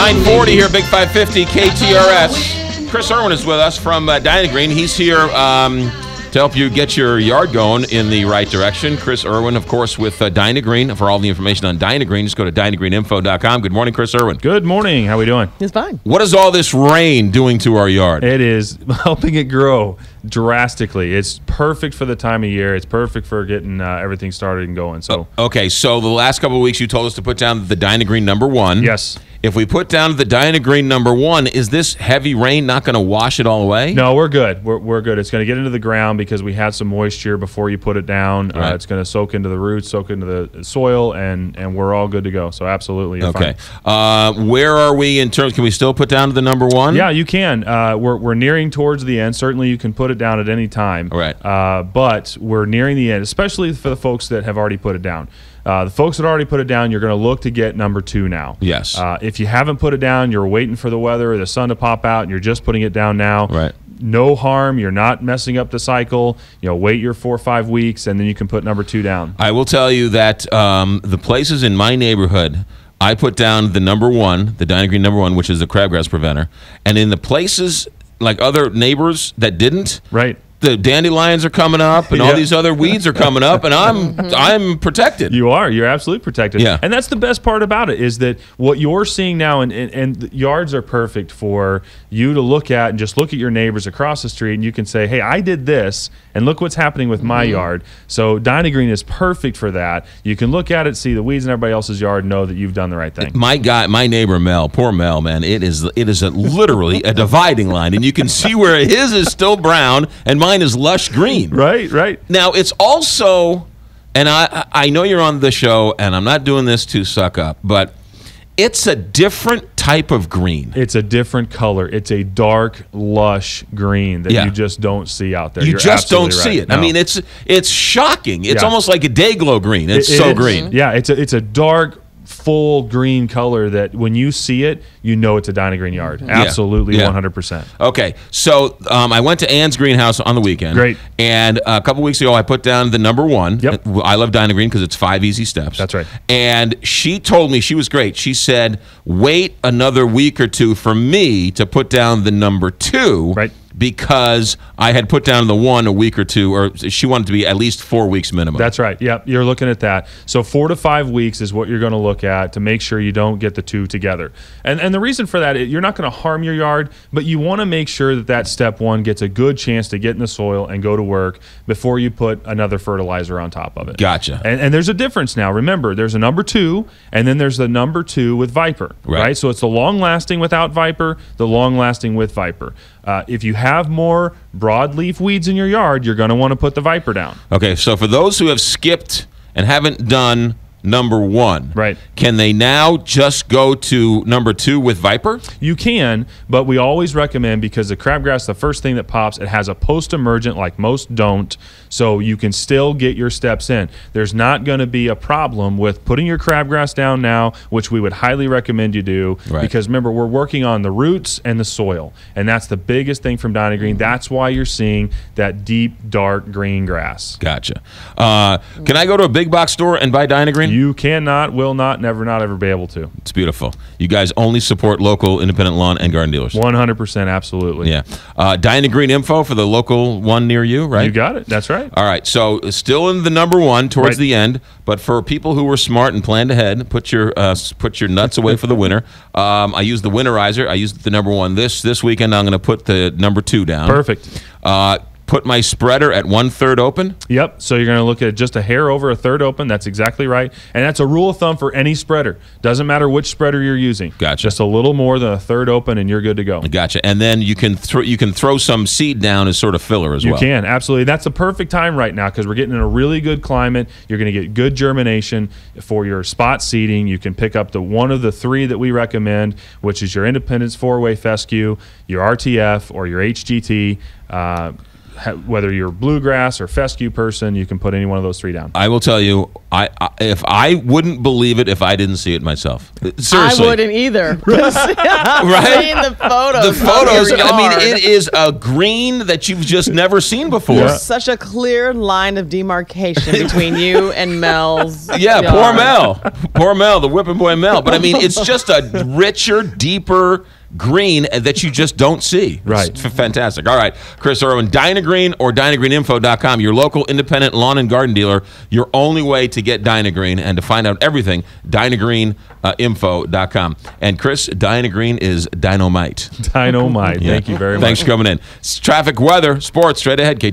940 here, Big 550 KTRS. Chris Erwin is with us from Dyna Green. He's here to help you get your yard going in the right direction. Chris Erwin, of course, with Dyna Green. For all the information on Dyna Green, just go to dynagreeninfo.com. Good morning, Chris Erwin. Good morning. How are we doing? It's fine. What is all this rain doing to our yard? It is helping it grow drastically. It's perfect for the time of year. It's perfect for getting everything started and going. So okay, so the last couple of weeks you told us to put down the Dyna Green #1. Yes. If we put down the Dyna Green #1, is this heavy rain not going to wash it all away? No, we're good. We're good. It's going to get into the ground because we had some moisture before you put it down. Right. It's going to soak into the roots, soak into the soil, and we're all good to go. So absolutely, you're okay. fine. Where are we in terms? Can we still put down the #1? Yeah, you can. We're nearing towards the end. Certainly, you can put it down at any time. Right. But we're nearing the end, especially for the folks that have already put it down. The folks that already put it down, you're going to look to get #2 now. Yes. If you haven't put it down, you're waiting for the weather or the sun to pop out, and you're just putting it down now. Right. No harm. You're not messing up the cycle. Wait your 4 or 5 weeks, and then you can put #2 down. I will tell you that the places in my neighborhood, I put down the #1, the Dyna Green #1, which is the crabgrass preventer, and in the places like other neighbors that didn't, Right. the dandelions are coming up and all these other weeds are coming up, and I'm protected. You are. You're absolutely protected. Yeah. And that's the best part about it is that what you're seeing now, and the yards are perfect for you to look at and just look at your neighbors across the street, and you can say, hey, I did this, and look what's happening with my yard. So Dyna Green is perfect for that. You can look at it, see the weeds in everybody else's yard, and know that you've done the right thing. My neighbor Mel, poor Mel, man, it is literally a dividing line, and you can see where his is still brown and mine is lush green. Right, right. Now, it's also, and I know you're on the show, and I'm not doing this to suck up, but it's a different type of green. It's a different color. It's a dark, lush green that you just don't see out there. You just don't see it. No. I mean, it's shocking. It's Yeah. almost like a day glow green. It's so green. Yeah, it's a dark, full green color that when you see it, you know it's a Dyna Green yard. Absolutely, 100%. Okay, so I went to Ann's greenhouse on the weekend. Great. And a couple weeks ago, I put down the #1. Yep. I love Dyna Green because it's 5 easy steps. That's right. And she told me, she was great. She said, wait another week or two for me to put down the #2. Right. Because I had put down the 1 a week or two, or she wanted to be at least 4 weeks minimum. That's right. Yep, you're looking at that. So 4 to 5 weeks is what you're going to look at to make sure you don't get the two together. And the reason for that, you're not going to harm your yard, but you want to make sure that step 1 gets a good chance to get in the soil and go to work before you put another fertilizer on top of it. Gotcha. And there's a difference now. Remember, there's a #2, and then there's the #2 with Viper. Right? So it's the long-lasting without Viper, the long-lasting with Viper. If you have more broadleaf weeds in your yard, you're going to want to put the Viper down. Okay, so for those who have skipped and haven't done #1, right, can they now just go to #2 with Viper? You can, but we always recommend, because the crabgrass, the first thing that pops, it has a post-emergent like most don't, so you can still get your steps in. There's not going to be a problem with putting your crabgrass down now, which we would highly recommend you do, because remember, we're working on the roots and the soil, and that's the biggest thing from Dyna Green. That's why you're seeing that deep, dark green grass. Gotcha. Can I go to a big box store and buy Dyna Green? You cannot, will not, never, not ever be able to. It's beautiful. You guys only support local independent lawn and garden dealers. 100%, absolutely. Yeah. Dyna Green info for the local one near you, right? You got it. That's right. All right. So still in the #1 towards the end, but for people who were smart and planned ahead, put your nuts away for the winter. I used the winterizer. I used the #1 this weekend. I'm going to put the #2 down. Perfect. Put my spreader at 1/3 open. Yep. So you're going to look at just a hair over a third open. That's exactly right. And that's a rule of thumb for any spreader. Doesn't matter which spreader you're using. Gotcha. Just a little more than a third open, and you're good to go. Gotcha. And then you can throw some seed down as sort of filler as well. You can, absolutely. That's the perfect time right now because we're getting in a really good climate. You're going to get good germination for your spot seeding. You can pick up the one of the 3 that we recommend, which is your Independence 4-way fescue, your RTF, or your HGT. whether you're bluegrass or fescue person, you can put any one of those 3 down. I will tell you, if I wouldn't believe it if I didn't see it myself. Seriously. I wouldn't either. Right? Seeing the photos. The photos, of your I mean, yard. it is a green that you've just never seen before. Yeah. There's such a clear line of demarcation between you and Mel's. Yeah, yard. poor Mel. Poor Mel, the whipping boy Mel. But I mean, it's just a richer, deeper green that you just don't see. Right. It's fantastic. All right, Chris Erwin, Dyna Green or DynaGreenInfo.com, your local independent lawn and garden dealer, your only way to get Dyna Green and to find out everything, DynaGreenInfo.com. And Chris, Dyna Green is dynamite. Dynamite. Thank you very much. Thanks for coming in. It's traffic, weather, sports, straight ahead, KT.